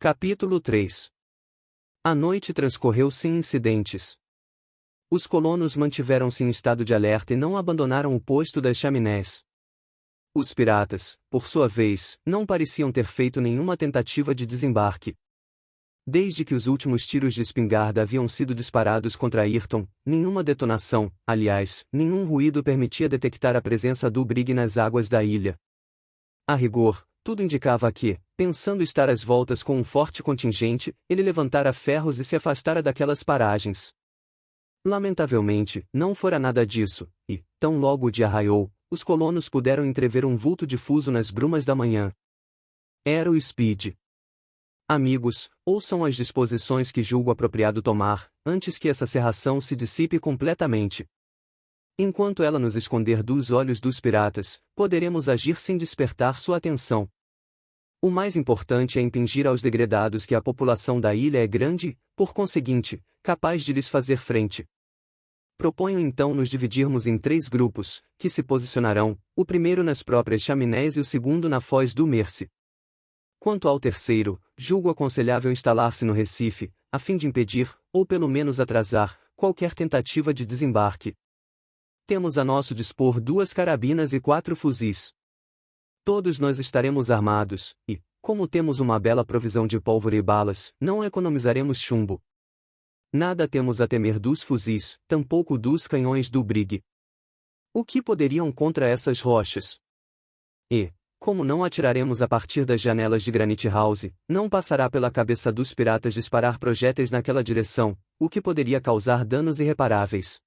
Capítulo 3. A noite transcorreu sem incidentes. Os colonos mantiveram-se em estado de alerta e não abandonaram o posto das chaminés. Os piratas, por sua vez, não pareciam ter feito nenhuma tentativa de desembarque. Desde que os últimos tiros de espingarda haviam sido disparados contra Ayrton, nenhuma detonação, aliás, nenhum ruído permitia detectar a presença do brig nas águas da ilha. A rigor, tudo indicava que, pensando estar às voltas com um forte contingente, ele levantara ferros e se afastara daquelas paragens. Lamentavelmente, não fora nada disso, e, tão logo o dia raiou, os colonos puderam entrever um vulto difuso nas brumas da manhã. Era o Speed. Amigos, ouçam as disposições que julgo apropriado tomar, antes que essa cerração se dissipe completamente. Enquanto ela nos esconder dos olhos dos piratas, poderemos agir sem despertar sua atenção. O mais importante é impingir aos degredados que a população da ilha é grande, por conseguinte, capaz de lhes fazer frente. Proponho então nos dividirmos em 3 grupos, que se posicionarão, o primeiro nas próprias chaminés e o segundo na foz do Mercy. Quanto ao terceiro, julgo aconselhável instalar-se no Recife, a fim de impedir, ou pelo menos atrasar, qualquer tentativa de desembarque. Temos a nosso dispor 2 carabinas e 4 fuzis. Todos nós estaremos armados, e, como temos uma bela provisão de pólvora e balas, não economizaremos chumbo. Nada temos a temer dos fuzis, tampouco dos canhões do brig. O que poderiam contra essas rochas? E, como não atiraremos a partir das janelas de Granite House, não passará pela cabeça dos piratas disparar projéteis naquela direção, o que poderia causar danos irreparáveis.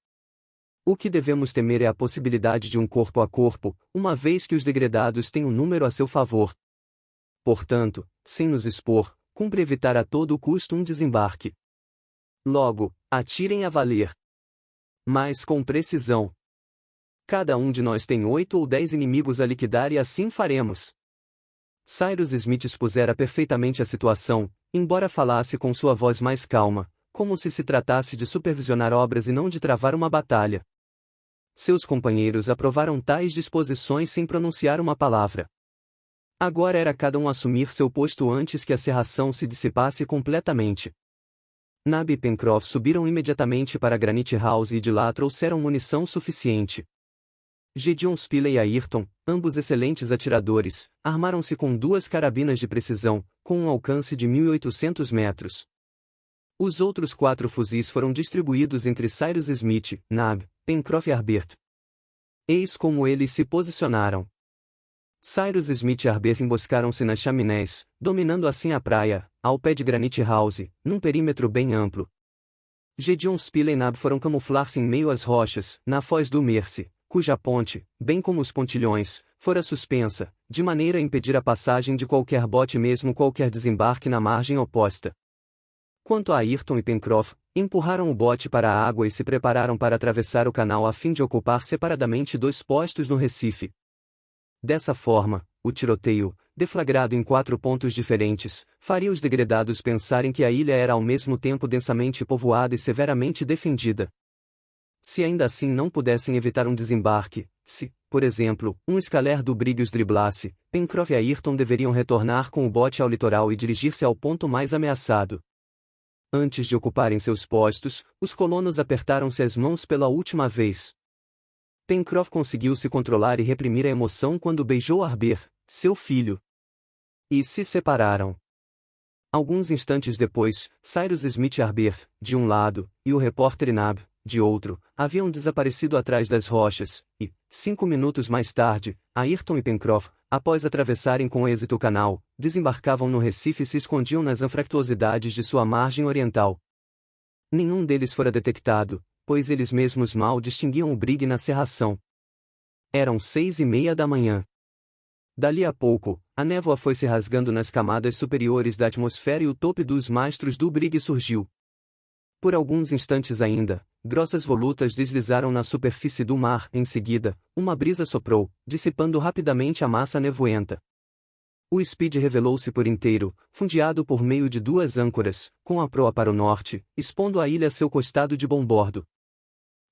O que devemos temer é a possibilidade de um corpo a corpo, uma vez que os degredados têm um número a seu favor. Portanto, sem nos expor, cumpre evitar a todo custo um desembarque. Logo, atirem a valer. Mas com precisão. Cada um de nós tem 8 ou 10 inimigos a liquidar e assim faremos. Cyrus Smith expusera perfeitamente a situação, embora falasse com sua voz mais calma, como se tratasse de supervisionar obras e não de travar uma batalha. Seus companheiros aprovaram tais disposições sem pronunciar uma palavra. Agora era cada um assumir seu posto antes que a cerração se dissipasse completamente. Nab e Pencroff subiram imediatamente para Granite House e de lá trouxeram munição suficiente. Gideon Spilett e Ayrton, ambos excelentes atiradores, armaram-se com 2 carabinas de precisão, com um alcance de 1.800 metros. Os outros 4 fuzis foram distribuídos entre Cyrus Smith, Nab, Pencroff e Harbert. Eis como eles se posicionaram. Cyrus Smith e Harbert emboscaram-se nas chaminés, dominando assim a praia, ao pé de Granite House, num perímetro bem amplo. Gideon Spilett e Nab foram camuflar-se em meio às rochas, na foz do Mercy, cuja ponte, bem como os pontilhões, fora suspensa, de maneira a impedir a passagem de qualquer bote mesmo qualquer desembarque na margem oposta. Quanto a Ayrton e Pencroff, empurraram o bote para a água e se prepararam para atravessar o canal a fim de ocupar separadamente 2 postos no Recife. Dessa forma, o tiroteio, deflagrado em 4 pontos diferentes, faria os degredados pensarem que a ilha era ao mesmo tempo densamente povoada e severamente defendida. Se ainda assim não pudessem evitar um desembarque, se, por exemplo, um escaler do brig os driblasse, Pencroff e Ayrton deveriam retornar com o bote ao litoral e dirigir-se ao ponto mais ameaçado. Antes de ocuparem seus postos, os colonos apertaram-se as mãos pela última vez. Pencroff conseguiu se controlar e reprimir a emoção quando beijou Harbert, seu filho. E se separaram. Alguns instantes depois, Cyrus Smith e Harbert, de um lado, e o repórter Nab, de outro, haviam desaparecido atrás das rochas, e, 5 minutos mais tarde, Ayrton e Pencroff, após atravessarem com êxito o canal, desembarcavam no Recife e se escondiam nas anfractuosidades de sua margem oriental. Nenhum deles fora detectado, pois eles mesmos mal distinguiam o brig na cerração. Eram 6:30 da manhã. Dali a pouco, a névoa foi se rasgando nas camadas superiores da atmosfera e o tope dos mastros do brig surgiu. Por alguns instantes ainda, grossas volutas deslizaram na superfície do mar. Em seguida, uma brisa soprou, dissipando rapidamente a massa nevoenta. O Speed revelou-se por inteiro, fundeado por meio de 2 âncoras, com a proa para o norte, expondo a ilha a seu costado de bombordo.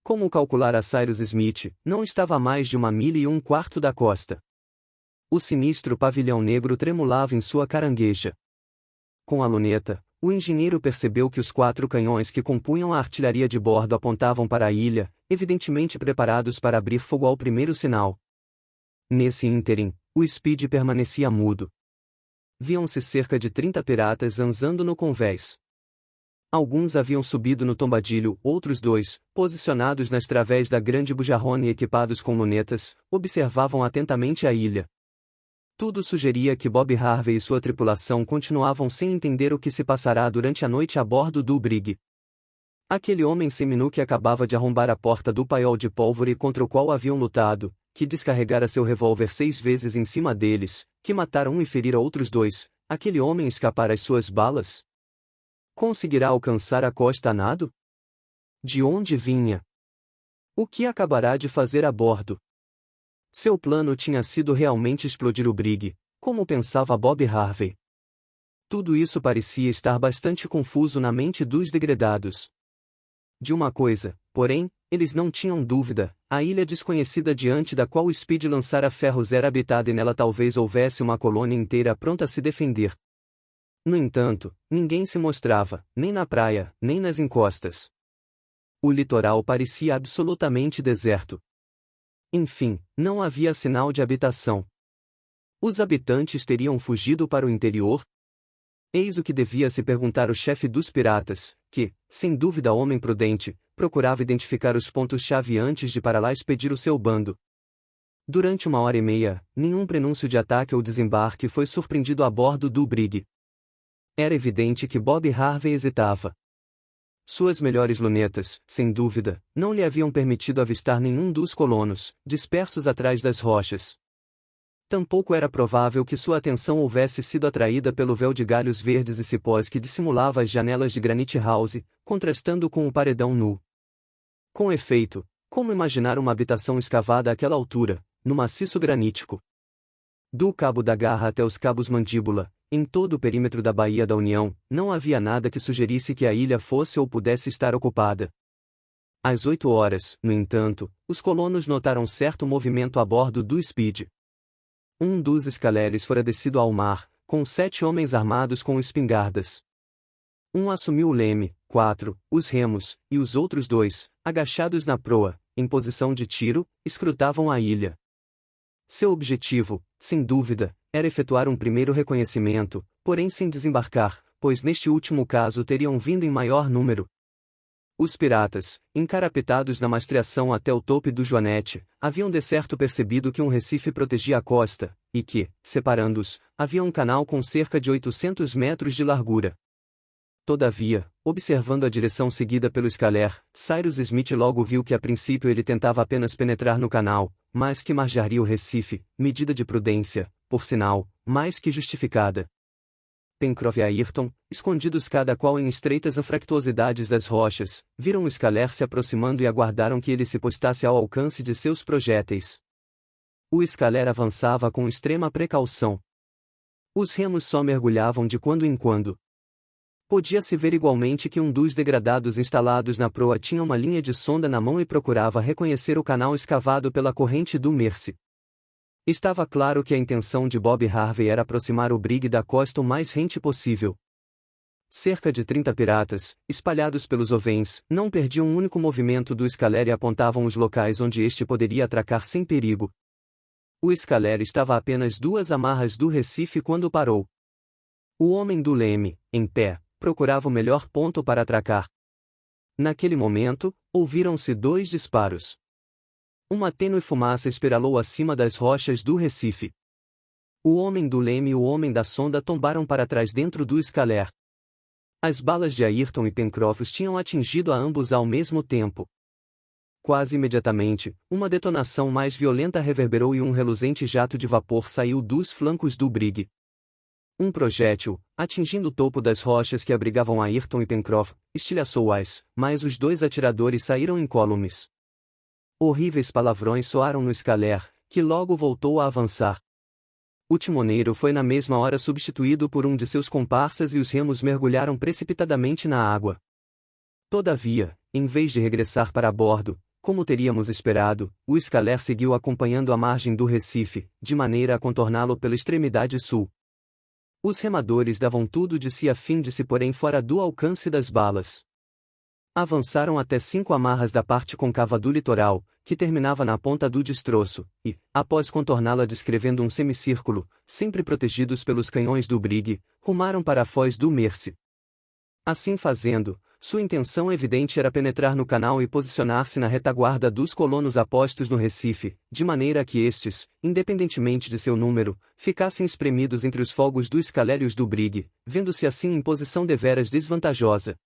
Como calculara Cyrus Smith, não estava a mais de 1 milha e 1/4 da costa. O sinistro pavilhão negro tremulava em sua carangueja. Com a luneta, o engenheiro percebeu que os 4 canhões que compunham a artilharia de bordo apontavam para a ilha, evidentemente preparados para abrir fogo ao primeiro sinal. Nesse ínterim, o Speed permanecia mudo. Viam-se cerca de 30 piratas zanzando no convés. Alguns haviam subido no tombadilho, outros 2, posicionados nas través da grande bujarrona e equipados com lunetas, observavam atentamente a ilha. Tudo sugeria que Bob Harvey e sua tripulação continuavam sem entender o que se passará durante a noite a bordo do brig. Aquele homem seminu que acabava de arrombar a porta do paiol de pólvora contra o qual haviam lutado, que descarregara seu revólver 6 vezes em cima deles, que matara um e ferira outros 2, aquele homem escapara às suas balas? Conseguirá alcançar a costa a nado? De onde vinha? O que acabará de fazer a bordo? Seu plano tinha sido realmente explodir o brig, como pensava Bob Harvey. Tudo isso parecia estar bastante confuso na mente dos degredados. De uma coisa, porém, eles não tinham dúvida: a ilha desconhecida diante da qual Speed lançara ferros era habitada e nela talvez houvesse uma colônia inteira pronta a se defender. No entanto, ninguém se mostrava, nem na praia, nem nas encostas. O litoral parecia absolutamente deserto. Enfim, não havia sinal de habitação. Os habitantes teriam fugido para o interior? Eis o que devia se perguntar o chefe dos piratas, que, sem dúvida homem prudente, procurava identificar os pontos-chave antes de para lá expedir o seu bando. Durante 1h30, nenhum prenúncio de ataque ou desembarque foi surpreendido a bordo do brig. Era evidente que Bob Harvey hesitava. Suas melhores lunetas, sem dúvida, não lhe haviam permitido avistar nenhum dos colonos, dispersos atrás das rochas. Tampouco era provável que sua atenção houvesse sido atraída pelo véu de galhos verdes e cipós que dissimulava as janelas de Granite House, contrastando com o paredão nu. Com efeito, como imaginar uma habitação escavada àquela altura, no maciço granítico? Do Cabo da Garra até os Cabos Mandíbula, em todo o perímetro da Baía da União, não havia nada que sugerisse que a ilha fosse ou pudesse estar ocupada. Às 8 horas, no entanto, os colonos notaram certo movimento a bordo do Speed. Um dos escaleres fora descido ao mar, com 7 homens armados com espingardas. Um assumiu o leme, 4, os remos, e os outros 2, agachados na proa, em posição de tiro, escrutavam a ilha. Seu objetivo, sem dúvida, era efetuar um primeiro reconhecimento, porém sem desembarcar, pois neste último caso teriam vindo em maior número. Os piratas, encarapetados na mastreação até o tope do joanete, haviam de certo percebido que um recife protegia a costa, e que, separando-os, havia um canal com cerca de 800 metros de largura. Todavia, observando a direção seguida pelo Scaler, Cyrus Smith logo viu que a princípio ele tentava apenas penetrar no canal, mas que margearia o recife, medida de prudência, por sinal, mais que justificada. Pencroff e Ayrton, escondidos cada qual em estreitas anfractuosidades das rochas, viram o Scaler se aproximando e aguardaram que ele se postasse ao alcance de seus projéteis. O Scaler avançava com extrema precaução. Os remos só mergulhavam de quando em quando. Podia-se ver igualmente que um dos degradados instalados na proa tinha uma linha de sonda na mão e procurava reconhecer o canal escavado pela corrente do Mercy. Estava claro que a intenção de Bob Harvey era aproximar o brig da costa o mais rente possível. Cerca de 30 piratas, espalhados pelos ovens, não perdiam um único movimento do Scaler e apontavam os locais onde este poderia atracar sem perigo. O Scaler estava a apenas 2 amarras do recife quando parou. O homem do leme, em pé, procurava o melhor ponto para atracar. Naquele momento, ouviram-se 2 disparos. Uma tênue fumaça espiralou acima das rochas do recife. O homem do leme e o homem da sonda tombaram para trás dentro do Scaler. As balas de Ayrton e Pencroff tinham atingido a ambos ao mesmo tempo. Quase imediatamente, uma detonação mais violenta reverberou e um reluzente jato de vapor saiu dos flancos do brig. Um projétil, atingindo o topo das rochas que abrigavam Ayrton e Pencroff, estilhaçou-as, mas os 2 atiradores saíram incólumes. Horríveis palavrões soaram no Scaler, que logo voltou a avançar. O timoneiro foi na mesma hora substituído por um de seus comparsas e os remos mergulharam precipitadamente na água. Todavia, em vez de regressar para bordo, como teríamos esperado, o Scaler seguiu acompanhando a margem do recife, de maneira a contorná-lo pela extremidade sul. Os remadores davam tudo de si a fim de se porem fora do alcance das balas. Avançaram até 5 amarras da parte côncava do litoral, que terminava na ponta do destroço, e, após contorná-la descrevendo um semicírculo, sempre protegidos pelos canhões do Brig, rumaram para a foz do Mersey. Assim fazendo, sua intenção evidente era penetrar no canal e posicionar-se na retaguarda dos colonos apostos no Recife, de maneira que estes, independentemente de seu número, ficassem espremidos entre os fogos do Scaler e os do Brig, vendo-se assim em posição deveras desvantajosa.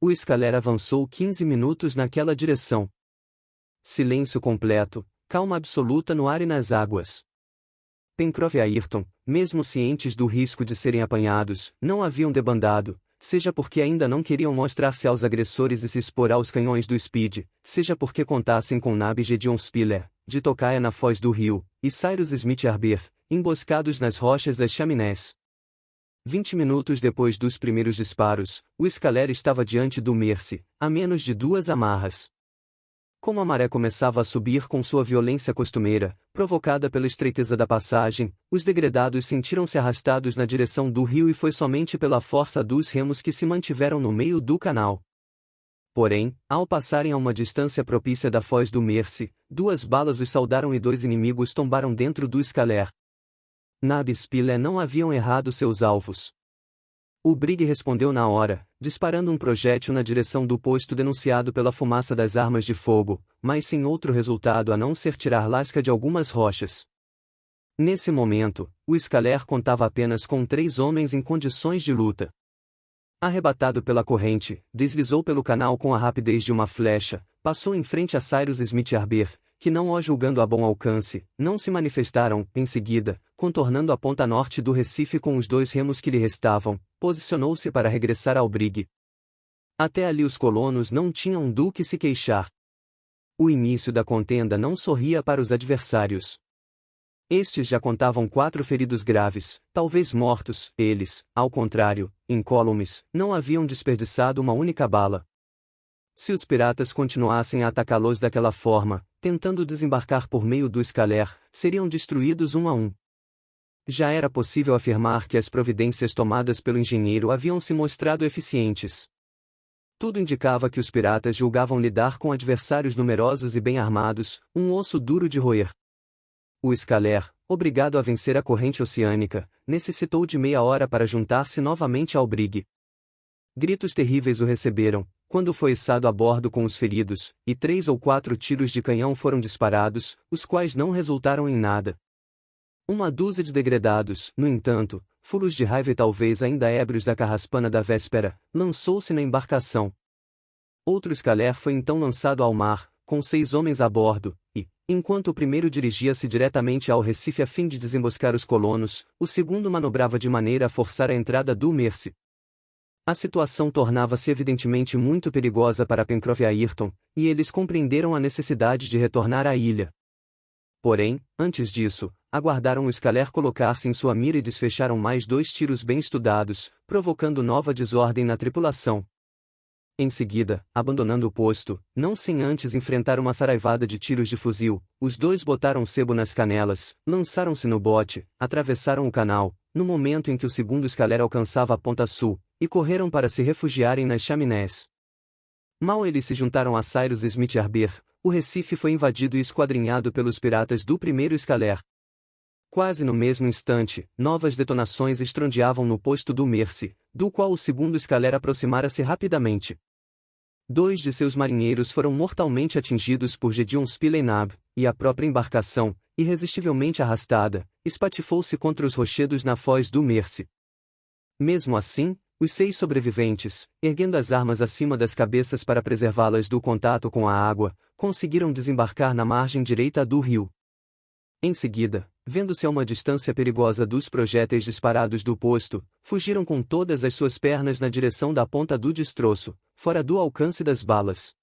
O Scaler avançou 15 minutos naquela direção. Silêncio completo, calma absoluta no ar e nas águas. Pencroff e Ayrton, mesmo cientes do risco de serem apanhados, não haviam debandado, seja porque ainda não queriam mostrar-se aos agressores e se expor aos canhões do Speed, seja porque contassem com Nab e Gedeon Spiller, de tocaia na foz do rio, e Cyrus Smith Arbor, emboscados nas rochas das chaminés. 20 minutos depois dos primeiros disparos, o Scaler estava diante do Mersey, a menos de 2 amarras. Como a maré começava a subir com sua violência costumeira, provocada pela estreiteza da passagem, os degredados sentiram-se arrastados na direção do rio e foi somente pela força dos remos que se mantiveram no meio do canal. Porém, ao passarem a uma distância propícia da foz do Mersey, 2 balas os saudaram e 2 inimigos tombaram dentro do Scaler. Nab e Spiller não haviam errado seus alvos. O Brig respondeu na hora, disparando um projétil na direção do posto denunciado pela fumaça das armas de fogo, mas sem outro resultado a não ser tirar lasca de algumas rochas. Nesse momento, o Scaler contava apenas com 3 homens em condições de luta. Arrebatado pela corrente, deslizou pelo canal com a rapidez de uma flecha, passou em frente a Cyrus Smith Arbor, que não o julgando a bom alcance, não se manifestaram, em seguida, contornando a ponta norte do Recife com os 2 remos que lhe restavam, posicionou-se para regressar ao Brig. Até ali os colonos não tinham do que se queixar. O início da contenda não sorria para os adversários. Estes já contavam 4 feridos graves, talvez mortos, eles, ao contrário, incólumes, não haviam desperdiçado uma única bala. Se os piratas continuassem a atacá-los daquela forma, tentando desembarcar por meio do Scaler, seriam destruídos um a um. Já era possível afirmar que as providências tomadas pelo engenheiro haviam se mostrado eficientes. Tudo indicava que os piratas julgavam lidar com adversários numerosos e bem armados, um osso duro de roer. O Scaler, obrigado a vencer a corrente oceânica, necessitou de meia hora para juntar-se novamente ao Brig. Gritos terríveis o receberam, quando foi içado a bordo com os feridos, e 3 ou 4 tiros de canhão foram disparados, os quais não resultaram em nada. Uma dúzia de degredados, no entanto, fulos de raiva e talvez ainda ébrios da carraspana da véspera, lançou-se na embarcação. Outro Scaler foi então lançado ao mar, com 6 homens a bordo, e, enquanto o primeiro dirigia-se diretamente ao Recife a fim de desemboscar os colonos, o segundo manobrava de maneira a forçar a entrada do Mersey. A situação tornava-se evidentemente muito perigosa para Pencroff e Ayrton, e eles compreenderam a necessidade de retornar à ilha. Porém, antes disso, aguardaram o Scaler colocar-se em sua mira e desfecharam mais 2 tiros bem estudados, provocando nova desordem na tripulação. Em seguida, abandonando o posto, não sem antes enfrentar uma saraivada de tiros de fuzil, os 2 botaram sebo nas canelas, lançaram-se no bote, atravessaram o canal, no momento em que o segundo Scaler alcançava a ponta sul, e correram para se refugiarem nas chaminés. Mal eles se juntaram a Cyrus Smith Arbor, o Recife foi invadido e esquadrinhado pelos piratas do primeiro Scaler. Quase no mesmo instante, novas detonações estrondeavam no posto do Mersey, do qual o segundo Scaler aproximara-se rapidamente. 2 de seus marinheiros foram mortalmente atingidos por Gedeon Spilett e Nab, e a própria embarcação, irresistivelmente arrastada, espatifou-se contra os rochedos na foz do Mersey. Mesmo assim, os 6 sobreviventes, erguendo as armas acima das cabeças para preservá-las do contato com a água, conseguiram desembarcar na margem direita do rio. Em seguida, vendo-se a uma distância perigosa dos projéteis disparados do posto, fugiram com todas as suas pernas na direção da ponta do destroço, fora do alcance das balas.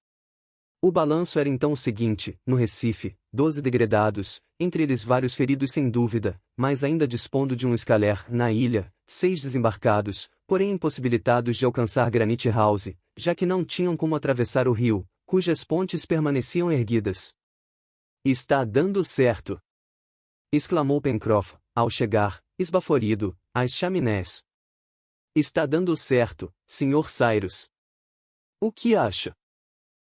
O balanço era então o seguinte: no Recife, 12 degredados, entre eles vários feridos sem dúvida, mas ainda dispondo de um Scaler; na ilha, 6 desembarcados, porém impossibilitados de alcançar Granite House, já que não tinham como atravessar o rio, cujas pontes permaneciam erguidas. "Está dando certo!" exclamou Pencroff, ao chegar, esbaforido, as chaminés. Está dando certo, Sr. Cyrus. O que acha?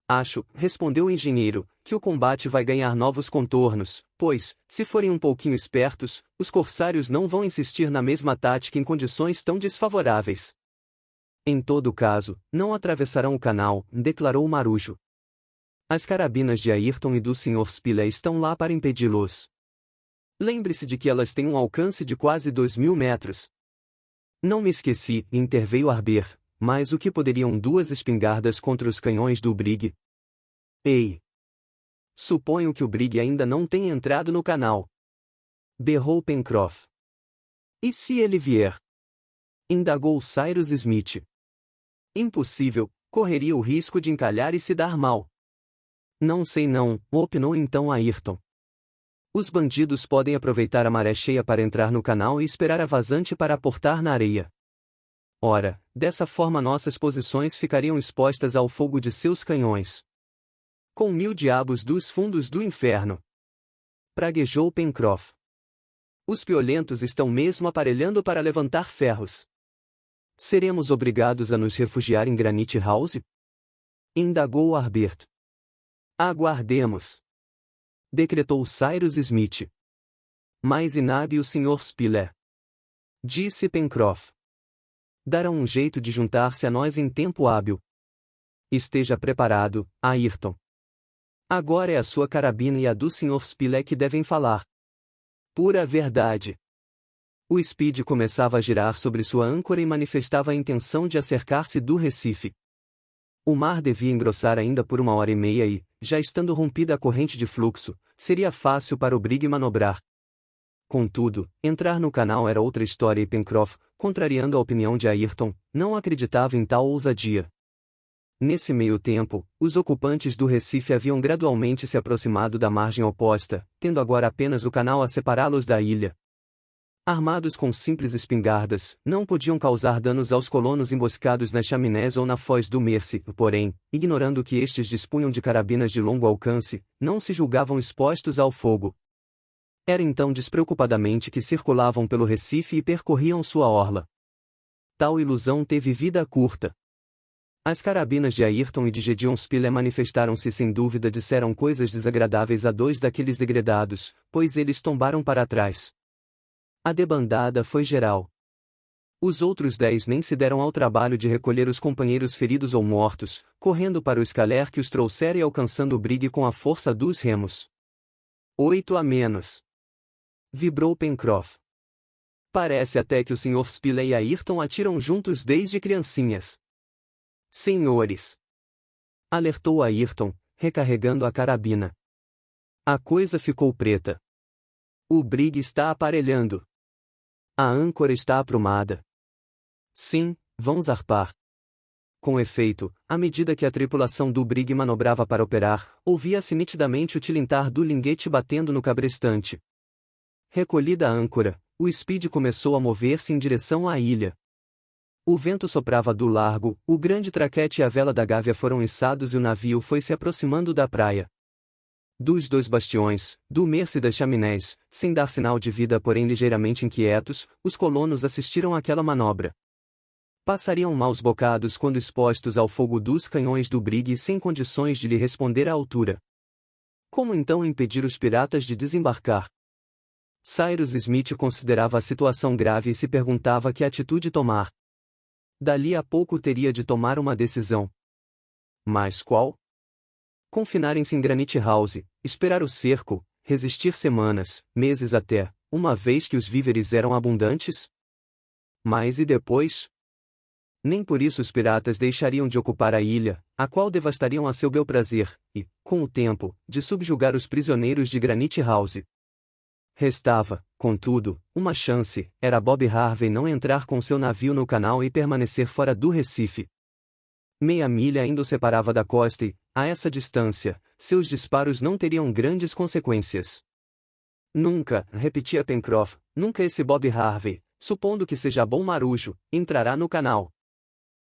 Acho, respondeu o engenheiro, que o combate vai ganhar novos contornos, pois, se forem um pouquinho espertos, os corsários não vão insistir na mesma tática em condições tão desfavoráveis. Em todo caso, não atravessarão o canal, declarou o marujo. As carabinas de Ayrton e do Sr. Spiller estão lá para impedi-los. Lembre-se de que elas têm um alcance de quase 2.000 metros. Não me esqueci, interveio Harbert, mas o que poderiam 2 espingardas contra os canhões do Brig? Ei! Suponho que o Brig ainda não tenha entrado no canal. Berrou Pencroff. E se ele vier? Indagou Cyrus Smith. Impossível, correria o risco de encalhar e se dar mal. Não sei não, opinou então Ayrton. Os bandidos podem aproveitar a maré cheia para entrar no canal e esperar a vazante para aportar na areia. Ora, dessa forma nossas posições ficariam expostas ao fogo de seus canhões. Com 1000 diabos dos fundos do inferno! Praguejou Pencroff. Os piolentos estão mesmo aparelhando para levantar ferros. Seremos obrigados a nos refugiar em Granite House? Indagou Harbert. Aguardemos. Decretou Cyrus Smith. Mais inabe o Sr. Spiller. Disse Pencroff. Darão um jeito de juntar-se a nós em tempo hábil. Esteja preparado, Ayrton. Agora é a sua carabina e a do Sr. Spiller que devem falar. Pura verdade. O Speed começava a girar sobre sua âncora e manifestava a intenção de acercar-se do Recife. O mar devia engrossar ainda por 1h30 e, já estando rompida a corrente de fluxo, seria fácil para o Brig manobrar. Contudo, entrar no canal era outra história e Pencroff, contrariando a opinião de Ayrton, não acreditava em tal ousadia. Nesse meio tempo, os ocupantes do Recife haviam gradualmente se aproximado da margem oposta, tendo agora apenas o canal a separá-los da ilha. Armados com simples espingardas, não podiam causar danos aos colonos emboscados nas chaminés ou na foz do Mercy, porém, ignorando que estes dispunham de carabinas de longo alcance, não se julgavam expostos ao fogo. Era então despreocupadamente que circulavam pelo Recife e percorriam sua orla. Tal ilusão teve vida curta. As carabinas de Ayrton e de Gédéon Spiller manifestaram-se sem dúvida disseram coisas desagradáveis a 2 daqueles degredados, pois eles tombaram para trás. A debandada foi geral. Os outros 10 nem se deram ao trabalho de recolher os companheiros feridos ou mortos, correndo para o escaler que os trouxera e alcançando o Brig com a força dos remos. 8 a menos. Vibrou Pencroff. Parece até que o Sr. Spiller e Ayrton atiram juntos desde criancinhas. Senhores! Alertou Ayrton, recarregando a carabina. A coisa ficou preta. O Brig está aparelhando. A âncora está aprumada. Sim, vão zarpar. Com efeito, à medida que a tripulação do Brig manobrava para operar, ouvia-se nitidamente o tilintar do linguete batendo no cabrestante. Recolhida a âncora, o Speed começou a mover-se em direção à ilha. O vento soprava do largo, o grande traquete e a vela da gávea foram içados e o navio foi se aproximando da praia. Dos 2 bastiões, do Mercy e das chaminés, sem dar sinal de vida porém ligeiramente inquietos, os colonos assistiram àquela manobra. Passariam maus bocados quando expostos ao fogo dos canhões do Brig e sem condições de lhe responder à altura. Como então impedir os piratas de desembarcar? Cyrus Smith considerava a situação grave e se perguntava que atitude tomar. Dali a pouco teria de tomar uma decisão. Mas qual? Confinarem-se em Granite House, esperar o cerco, resistir semanas, meses até, uma vez que os víveres eram abundantes? Mas e depois? Nem por isso os piratas deixariam de ocupar a ilha, a qual devastariam a seu bel prazer, e, com o tempo, de subjugar os prisioneiros de Granite House. Restava, contudo, uma chance, era Bob Harvey não entrar com seu navio no canal e permanecer fora do Recife. Meia milha ainda o separava da costa e, a essa distância, seus disparos não teriam grandes consequências. Nunca, repetia Pencroff, nunca esse Bob Harvey, supondo que seja bom marujo, entrará no canal.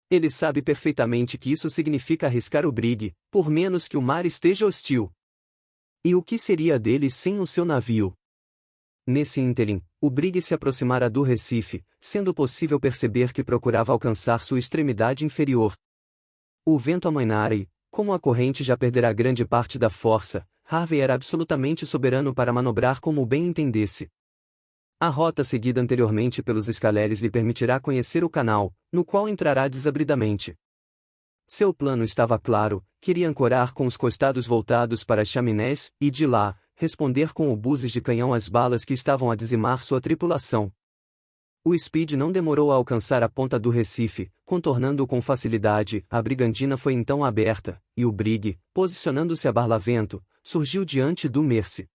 Ele sabe perfeitamente que isso significa arriscar o Brig, por menos que o mar esteja hostil. E o que seria dele sem o seu navio? Nesse ínterim, o Brig se aproximara do Recife, sendo possível perceber que procurava alcançar sua extremidade inferior. O vento amainara e, como a corrente já perdera grande parte da força, Harvey era absolutamente soberano para manobrar como bem entendesse. A rota seguida anteriormente pelos escaleres lhe permitirá conhecer o canal, no qual entrará desabridamente. Seu plano estava claro: queria ancorar com os costados voltados para as chaminés e, de lá, responder com obuses de canhão às balas que estavam a dizimar sua tripulação. O Speed não demorou a alcançar a ponta do Recife, contornando-o com facilidade. A brigandina foi então aberta, e o Brig, posicionando-se a barlavento, surgiu diante do Mercy.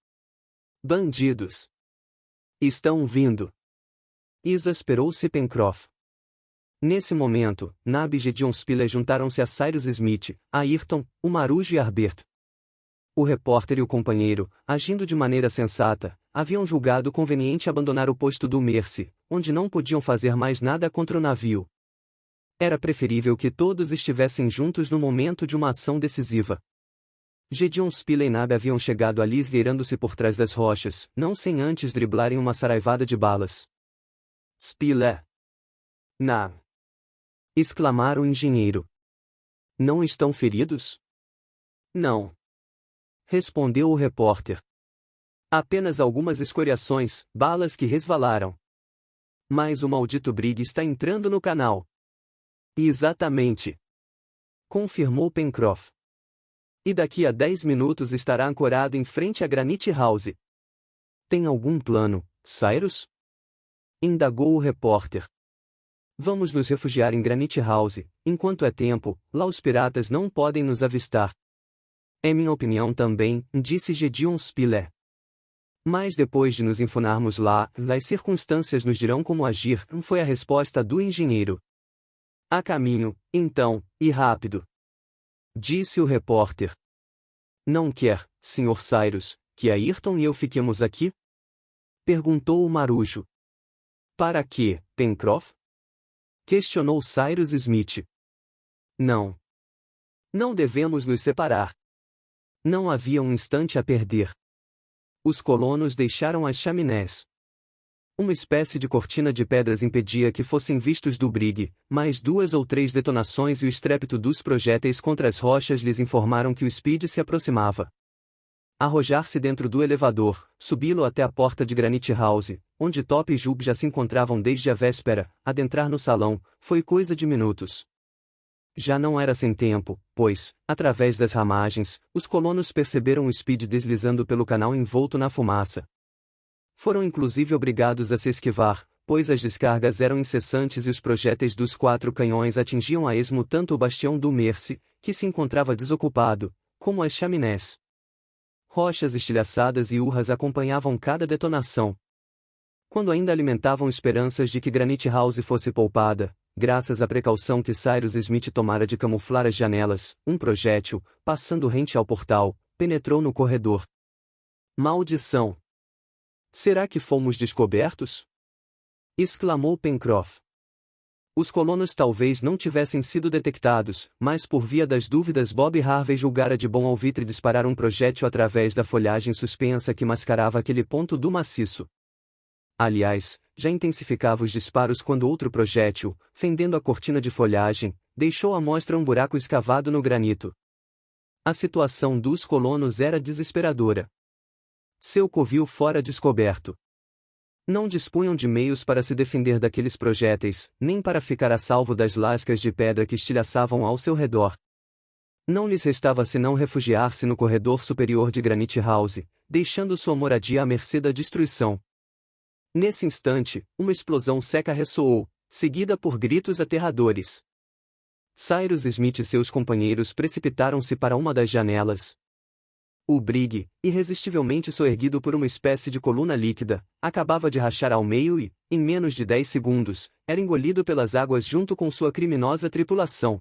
Bandidos! Estão vindo! Exasperou-se Pencroff. Nesse momento, Nab e Gideon Spilett juntaram-se a Cyrus Smith, a Ayrton, o Marujo e Harbert. O repórter e o companheiro, agindo de maneira sensata, haviam julgado conveniente abandonar o posto do Mercy, onde não podiam fazer mais nada contra o navio. Era preferível que todos estivessem juntos no momento de uma ação decisiva. Gideon Spilett e Nab haviam chegado ali esgueirando-se por trás das rochas, não sem antes driblarem uma saraivada de balas. Spilett! Nab! Exclamara o engenheiro. Não estão feridos? Não. Respondeu o repórter. Apenas algumas escoriações, balas que resvalaram. Mas o maldito Brig está entrando no canal. Exatamente. Confirmou Pencroff. E daqui a 10 minutos estará ancorado em frente à Granite House. Tem algum plano, Cyrus? Indagou o repórter. Vamos nos refugiar em Granite House. Enquanto é tempo, lá os piratas não podem nos avistar. É minha opinião também, disse Gideon Spilett. Mas depois de nos enfunarmos lá, as circunstâncias nos dirão como agir, foi a resposta do engenheiro. A caminho, então, e rápido. Disse o repórter. Não quer, Sr. Cyrus, que Ayrton e eu fiquemos aqui? Perguntou o Marujo. Para quê, Pencroff? Questionou Cyrus Smith. Não. Não devemos nos separar. Não havia um instante a perder. Os colonos deixaram as chaminés. Uma espécie de cortina de pedras impedia que fossem vistos do Brig, mas 2 ou 3 detonações e o estrépito dos projéteis contra as rochas lhes informaram que o Speed se aproximava. Arrojar-se dentro do elevador, subi-lo até a porta de Granite House, onde Top e Jup já se encontravam desde a véspera, adentrar no salão, foi coisa de minutos. Já não era sem tempo, pois, através das ramagens, os colonos perceberam o Speed deslizando pelo canal envolto na fumaça. Foram inclusive obrigados a se esquivar, pois as descargas eram incessantes e os projéteis dos 4 canhões atingiam a esmo tanto o bastião do Mercy, que se encontrava desocupado, como as chaminés. Rochas estilhaçadas e urras acompanhavam cada detonação. Quando ainda alimentavam esperanças de que Granite House fosse poupada, graças à precaução que Cyrus Smith tomara de camuflar as janelas, um projétil, passando rente ao portal, penetrou no corredor. Maldição! Será que fomos descobertos? Exclamou Pencroff. Os colonos talvez não tivessem sido detectados, mas por via das dúvidas Bob Harvey julgara de bom alvitre disparar um projétil através da folhagem suspensa que mascarava aquele ponto do maciço. Aliás, já intensificava os disparos quando outro projétil, fendendo a cortina de folhagem, deixou à mostra um buraco escavado no granito. A situação dos colonos era desesperadora. Seu covil fora descoberto. Não dispunham de meios para se defender daqueles projéteis, nem para ficar a salvo das lascas de pedra que estilhaçavam ao seu redor. Não lhes restava senão refugiar-se no corredor superior de Granite House, deixando sua moradia à mercê da destruição. Nesse instante, uma explosão seca ressoou, seguida por gritos aterradores. Cyrus Smith e seus companheiros precipitaram-se para uma das janelas. O Brig, irresistivelmente soerguido por uma espécie de coluna líquida, acabava de rachar ao meio e, em menos de 10 segundos, era engolido pelas águas junto com sua criminosa tripulação.